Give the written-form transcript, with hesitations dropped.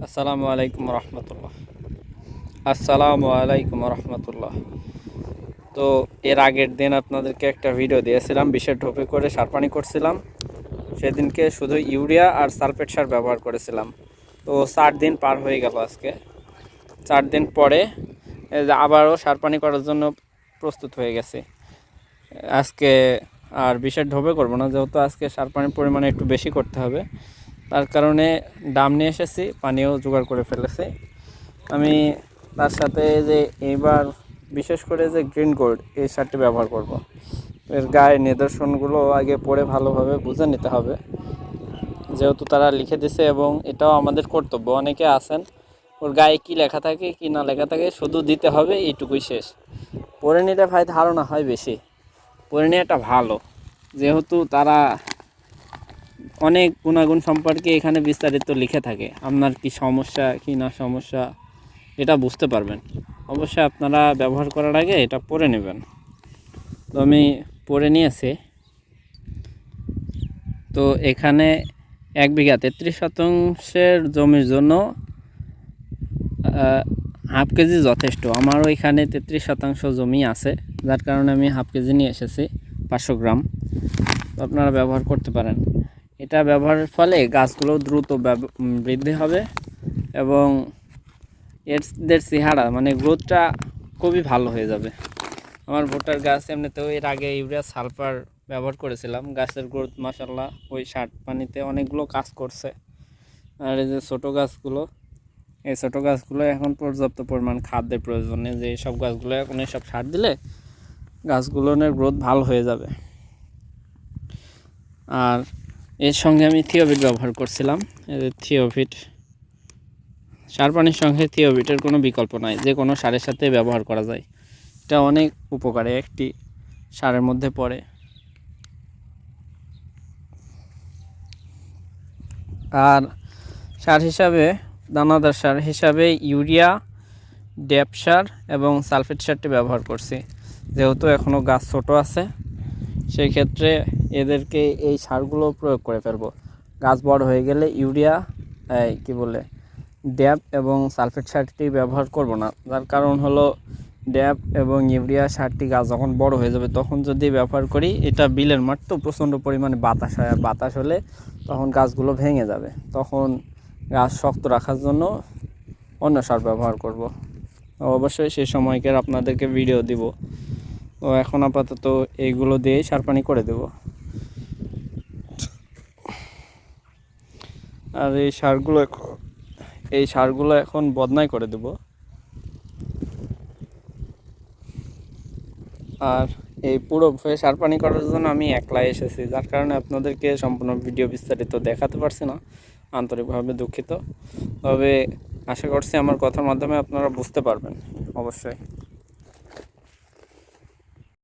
আসসালামু আলাইকুম রহমতুল্লাহ। আসসালামু আলাইকুম রহমতুল্লাহ। তো এর আগের দিন আপনাদেরকে একটা ভিডিও দিয়েছিলাম, বিষের ঢোপে করে সার পানি করছিলাম। সেদিনকে শুধু ইউরিয়া আর সালফেট সার ব্যবহার করেছিলাম। তো 4 দিন পার হয়ে গেল আজকে। 4 দিন পরে আবারও সার পানি করার জন্য প্রস্তুত হয়ে গেছে। আজকে আর বিষের ঢোপে করবো না, যেহেতু আজকে সার পানির পরিমাণ একটু বেশি করতে হবে। তার কারণে ডাম নিয়ে এসেছি, পানিও জোগাড় করে ফেলেছি আমি। তার সাথে যে এইবার বিশেষ করে যে গ্রিন গোল্ড এই সারটি ব্যবহার করব। এর গায়ে নিদর্শনগুলো আগে পড়ে ভালোভাবে বুঝে নিতে হবে, যেহেতু তারা লিখে দিছে এবং এটাও আমাদের কর্তব্য। অনেকে আছেন ওর গায়ে কি লেখা থাকে কি না লেখা থাকে শুধু দিতে হবে, এইটুকুই শেষ। পড়ে নিলে ভাই ধারণা হয় বেশি, পড়ে নেওয়াটা ভালো, যেহেতু তারা অনেক গুণাগুণ সম্পর্কে এখানে বিস্তারিত লিখে থাকে। আপনার কি সমস্যা কি না সমস্যা এটা বুঝতে পারবেন। অবশ্যই আপনারা ব্যবহার করার আগে এটা পড়ে নেবেন। তো আমি পড়ে নিয়েছি। তো এখানে 1 বিঘা 33 শতাংশের জমির জন্য হাফ কেজি যথেষ্ট। আমারও এখানে 33 শতাংশ জমি আছে, যার কারণে আমি হাফ কেজি নিয়ে এসেছি, 500 গ্রাম। তো আপনারা ব্যবহার করতে পারেন। এটা ব্যবহারের ফলে গাছগুলো দ্রুত বৃদ্ধি হবে এবং এদের চেহারা মানে গ্রোথটা খুবই ভালো হয়ে যাবে। আমার ভুট্টার গাছ এমনিতেও এর আগে ইউরিয়া সালফার ব্যবহার করেছিলাম, গাছের গ্রোথ মাশাআল্লাহ ওই সার পানিতে অনেকগুলো কাজ করছে। আর এই যে ছোটো গাছগুলো, এই ছোটো গাছগুলো এখন পর্যাপ্ত পরিমাণ খাদ্যের প্রয়োজন নেই, যে সব গাছগুলো এখন এসব সার দিলে গাছগুলোর গ্রোথ ভালো হয়ে যাবে। আর এর সঙ্গে আমি থিওভিট ব্যবহার করছিলাম। থিওভিট সার পানির সঙ্গে থিওভিটের কোনো বিকল্প নাই, যে কোনো সারের সাথে ব্যবহার করা যায়। এটা অনেক উপকারী একটি সারের মধ্যে পড়ে। আর সার হিসাবে, দানাদার সার হিসাবে ইউরিয়া, ড্যাপ সার এবং সালফেট সারটি ব্যবহার করছি। যেহেতু এখনও গাছ ছোট আছে, সেই ক্ষেত্রে এদেরকে এই সারগুলো প্রয়োগ করে ফেলবো। গাছ বড় হয়ে গেলে ইউরিয়া ড্যাপ এবং সালফেট সারটি ব্যবহার করব না। যার কারণ হলো ড্যাপ এবং ইউরিয়া সারটি গাছ যখন বড় হয়ে যাবে তখন যদি ব্যবহার করি, এটা বিলের মাঠ তো প্রচণ্ড পরিমাণে বাতাস হয়, আর বাতাস হলে তখন গাছগুলো ভেঙে যাবে। তখন গাছ শক্ত রাখার জন্য অন্য সার ব্যবহার করব। অবশ্যই সেই সময়কার আপনাদেরকে ভিডিও দিব। তো এখন আপাতত এইগুলো দিয়েই সার পানি করে দেব। আর এই সারগুলো এখন বদনাই করে দেব। আর এই পুরো সার পানি করার জন্য আমি একলাই এসেছি, যার কারণে আপনাদেরকে সম্পূর্ণ ভিডিও বিস্তারিত দেখাতে পারছি না, আন্তরিকভাবে দুঃখিত। তবে আশা করছি আমার কথার মাধ্যমে আপনারা বুঝতে পারবেন অবশ্যই।